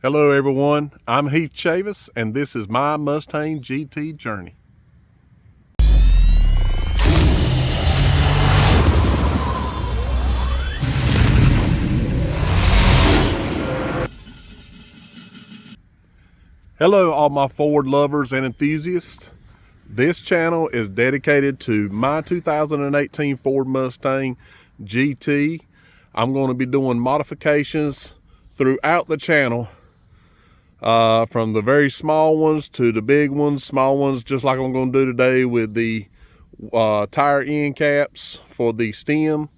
Hello everyone, I'm Heath Chavis and this is my Mustang GT journey. Hello all my Ford lovers and enthusiasts. This channel is dedicated to my 2018 Ford Mustang GT. I'm going to be doing modifications throughout the channel. From the very small ones to the big ones, small ones, just like I'm going to do today with the tire end caps for the stem,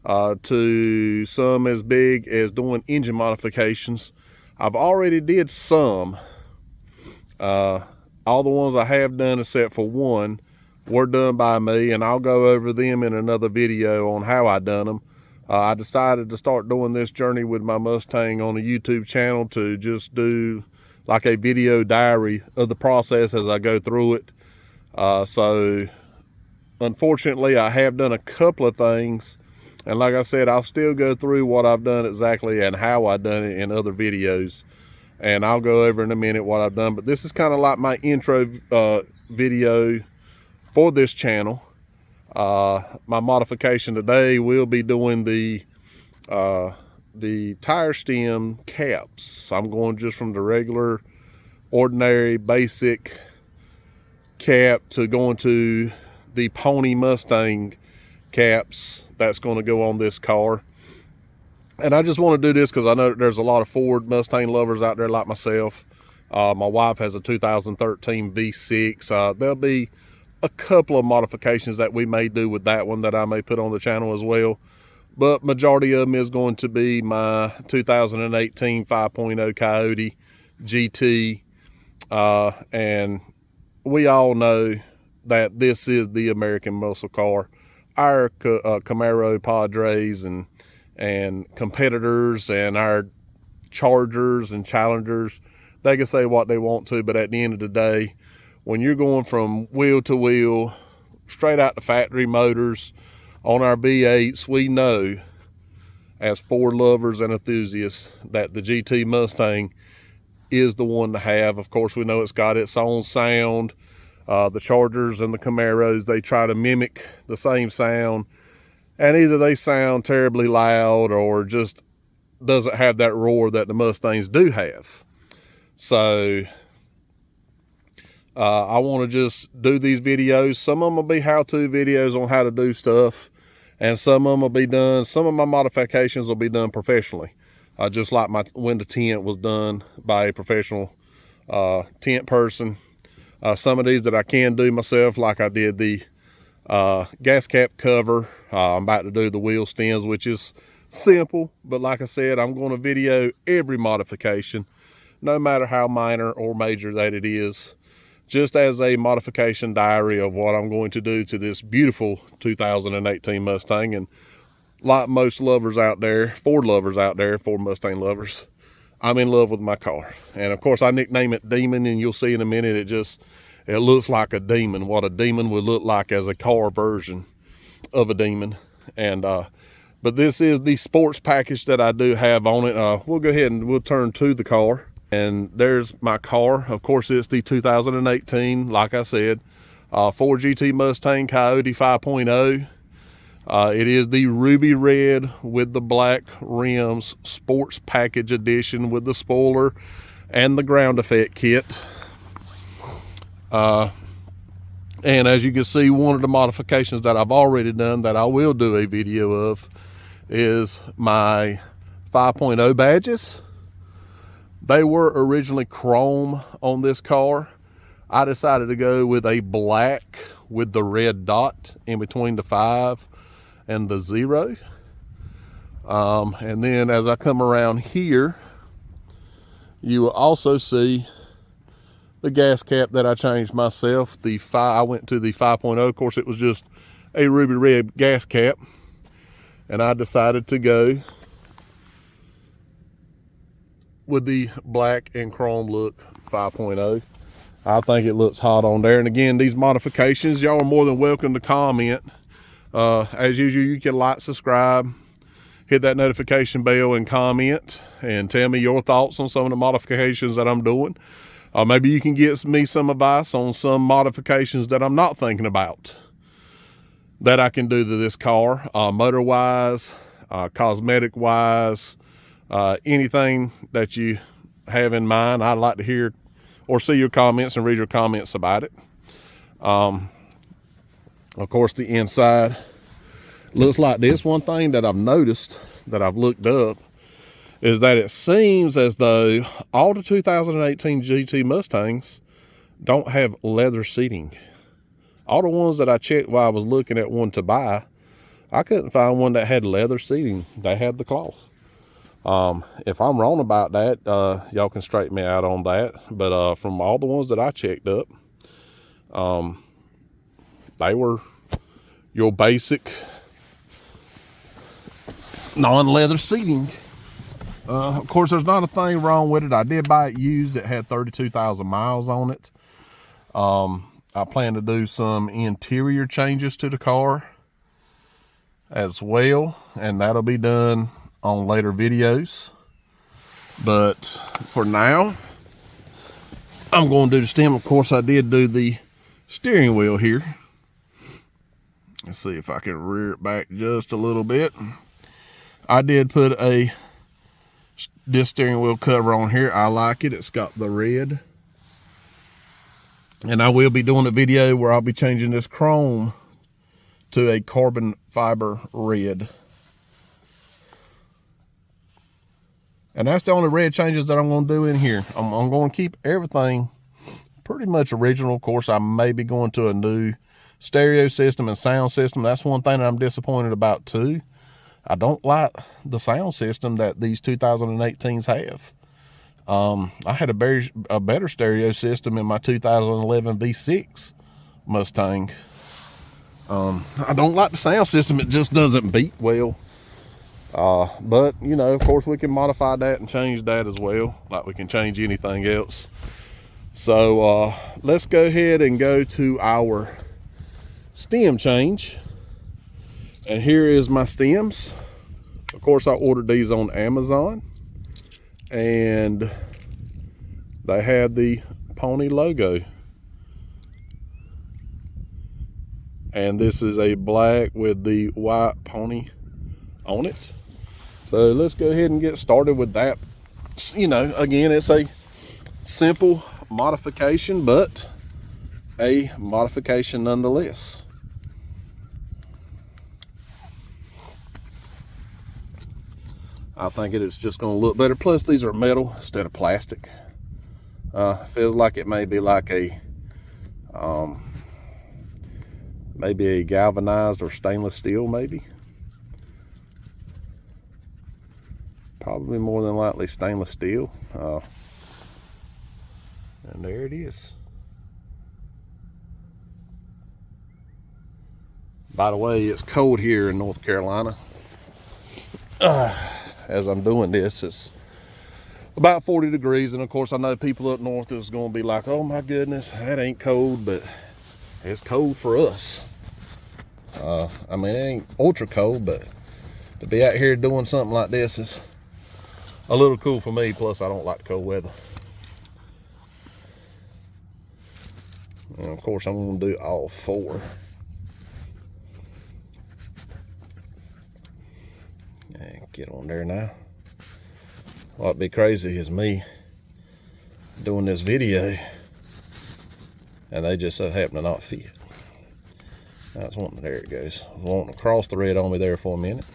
to some as big as doing engine modifications. I've already did some. All the ones I have done except for one were done by me, and I'll go over them in another video on how I done them. I decided to start doing this journey with my Mustang on a YouTube channel to just do like a video diary of the process as I go through it. So unfortunately, I have done a couple of things, and like I said, I'll still go through what I've done exactly and how I've done it in other videos, and I'll go over in a minute what I've done. But this is kind of like my intro video for this channel. My modification today will be doing the tire stem caps. I'm going just from the regular, ordinary, basic cap to going to the Pony Mustang caps that's going to go on this car. And I just want to do this because I know there's a lot of Ford Mustang lovers out there like myself. My wife has a 2013 V6. There'll be a couple of modifications that we may do with that one that I may put on the channel as well. But majority of them is going to be my 2018 5.0 Coyote GT. And we all know that this is the American muscle car. Our Camaro Padres and competitors and our Chargers and Challengers, they can say what they want to, but at the end of the day, when you're going from wheel to wheel, straight out the factory motors on our V8s, we know as Ford lovers and enthusiasts that the GT Mustang is the one to have. Of course, we know it's got its own sound. The Chargers and the Camaros, they try to mimic the same sound, and either they sound terribly loud or just doesn't have that roar that the Mustangs do have. So I want to just do these videos. Some of them will be how-to videos on how to do stuff, and some of them will be done, some of my modifications will be done professionally. Just like my window tint was done by a professional tint person. Some of these that I can do myself, like I did the gas cap cover. I'm about to do the wheel stems, which is simple, but like I said, I'm going to video every modification, no matter how minor or major that it is, just as a modification diary of what I'm going to do to this beautiful 2018 Mustang. And like most lovers out there, Ford Mustang lovers, I'm in love with my car. And of course I nickname it Demon, and you'll see in a minute it looks like a demon, what a demon would look like as a car version of a demon. And but this is the sports package that I do have on it. We'll go ahead and we'll turn to the car. And there's my car. Of course, it's the 2018, like I said, Ford GT Mustang Coyote 5.0. It is the ruby red with the black rims sports package edition with the spoiler and the ground effect kit. And as you can see, one of the modifications that I've already done that I will do a video of is my 5.0 badges. They were originally chrome on this car. I decided to go with a black with the red dot in between the 5 and the 0. And then as I come around here, you will also see the gas cap that I changed myself. I went to the 5.0. Of course, it was just a ruby red gas cap, and I decided to go with the black and chrome look 5.0. I think it looks hot on there. And again, these modifications, y'all are more than welcome to comment. As usual, you can like, subscribe, hit that notification bell and comment and tell me your thoughts on some of the modifications that I'm doing. Maybe you can get me some advice on some modifications that I'm not thinking about that I can do to this car, motor wise, cosmetic wise, anything that you have in mind. I'd like to hear or see your comments and read your comments about it. Of course, the inside looks like this. One thing that I've noticed that I've looked up is that it seems as though all the 2018 GT Mustangs don't have leather seating. All the ones that I checked while I was looking at one to buy, I couldn't find one that had leather seating. They had the cloth. If I'm wrong about that, y'all can straighten me out on that. But from all the ones that I checked up, they were your basic non-leather seating. Of course, there's not a thing wrong with it. I did buy it used. It had 32,000 miles on it. I plan to do some interior changes to the car as well, and that'll be done on later videos. But for now, I'm going to do the stem. Of course, I did do the steering wheel here. Let's see if I can rear it back just a little bit. I did put this steering wheel cover on here. I like it. It's got the red. And I will be doing a video where I'll be changing this chrome to a carbon fiber red. And that's the only red changes that I'm going to do in here. I'm going to keep everything pretty much original. Of course, I may be going to a new stereo system and sound system. That's one thing that I'm disappointed about too. I don't like the sound system that these 2018s have. I had a better stereo system in my 2011 V6 Mustang. I don't like the sound system. It just doesn't beat well. But, you know, of course, we can modify that and change that as well, like we can change anything else. So let's go ahead and go to our stem change. And here is my stems. Of course, I ordered these on Amazon. And they had the pony logo. And this is a black with the white pony on it. So let's go ahead and get started with that. You know, again, it's a simple modification, but a modification nonetheless. I think it is just going to look better. Plus, these are metal instead of plastic. Feels like it may be like a maybe a galvanized or stainless steel, maybe. Probably more than likely stainless steel. And there it is. By the way, it's cold here in North Carolina. As I'm doing this, it's about 40 degrees. And of course, I know people up north is going to be like, oh my goodness, that ain't cold, but it's cold for us. I mean, it ain't ultra cold, but to be out here doing something like this is a little cool for me. Plus, I don't like cold weather. And of course, I'm going to do all four. And get on there now. What'd be crazy is me doing this video and they just so happen to not fit. That's one. There it goes. I was wanting to cross the red on me there for a minute.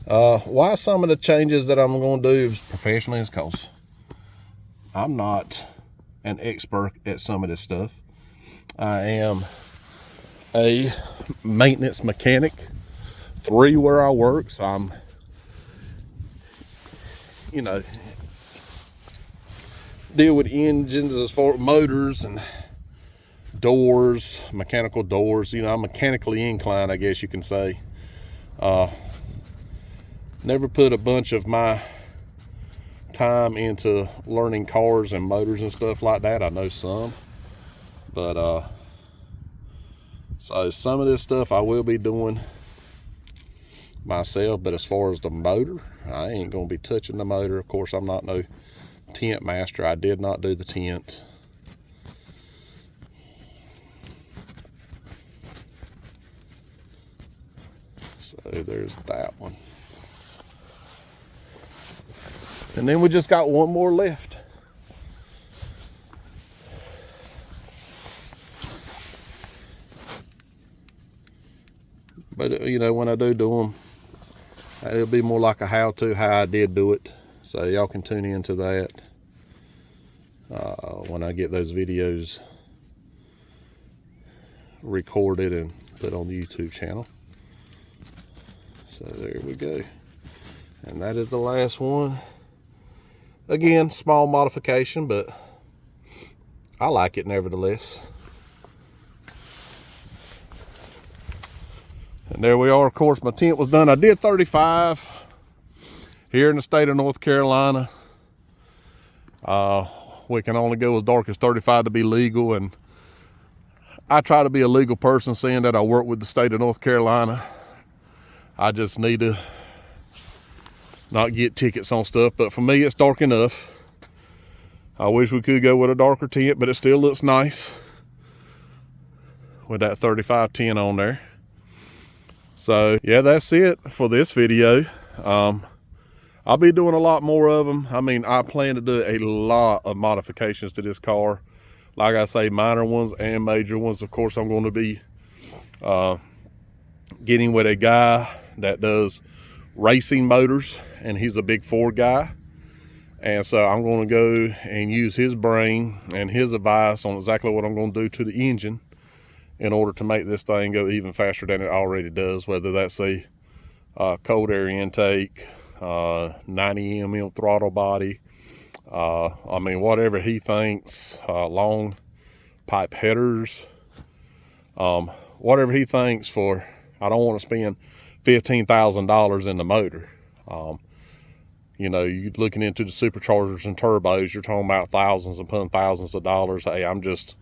Why some of the changes that I'm going to do professionally is because I'm not an expert at some of this stuff. I am a maintenance mechanic 3 where I work, so I'm, you know, deal with engines as far as motors and doors, mechanical doors. You know, I'm mechanically inclined, I guess you can say. Never put a bunch of my time into learning cars and motors and stuff like that. I know some, but so some of this stuff I will be doing myself. But as far as the motor, I ain't gonna be touching the motor. Of course, I'm not no tint master. I did not do the tint. So there's that one. And then we just got one more left. But you know, when I do them, it'll be more like a how-to, how I did do it. So y'all can tune into that when I get those videos recorded and put on the YouTube channel. So there we go. And that is the last one. Again, small modification, but I like it nevertheless. And there we are. Of course, my tint was done. I did 35 here in the state of North Carolina. We can only go as dark as 35 to be legal, and I try to be a legal person, seeing that I work with the state of North Carolina. I just need to not get tickets on stuff, but for me, it's dark enough. I wish we could go with a darker tint, but it still looks nice with that 35 tint on there. So yeah, that's it for this video. I'll be doing a lot more of them. I mean, I plan to do a lot of modifications to this car. Like I say, minor ones and major ones. Of course, I'm going to be getting with a guy that does racing motors, and he's a big Ford guy. And so I'm going to go and use his brain and his advice on exactly what I'm going to do to the engine in order to make this thing go even faster than it already does, whether that's a cold air intake, 90 mm throttle body, I mean, whatever he thinks, long pipe headers, whatever he thinks for. I don't want to spend $15,000 in the motor. You know, you're looking into the superchargers and turbos, you're talking about thousands upon thousands of dollars. Hey, I'm just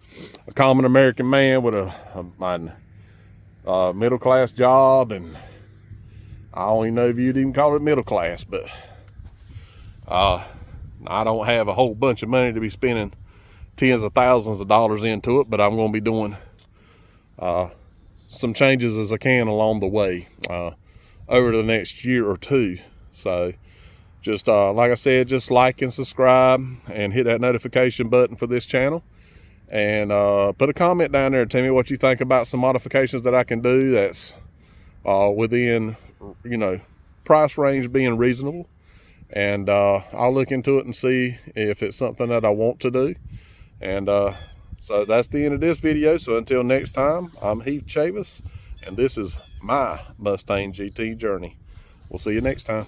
a common American man with my middle-class job, and I don't even know if you'd even call it middle class, but I don't have a whole bunch of money to be spending tens of thousands of dollars into it, but I'm going to be doing some changes as I can along the way over the next year or two. So just like I said, just like and subscribe and hit that notification button for this channel, and put a comment down there and tell me what you think about some modifications that I can do that's within, you know, price range being reasonable. And I'll look into it and see if it's something that I want to do. And so that's the end of this video. So until next time, I'm Heath Chavis, and this is my Mustang GT journey. We'll see you next time.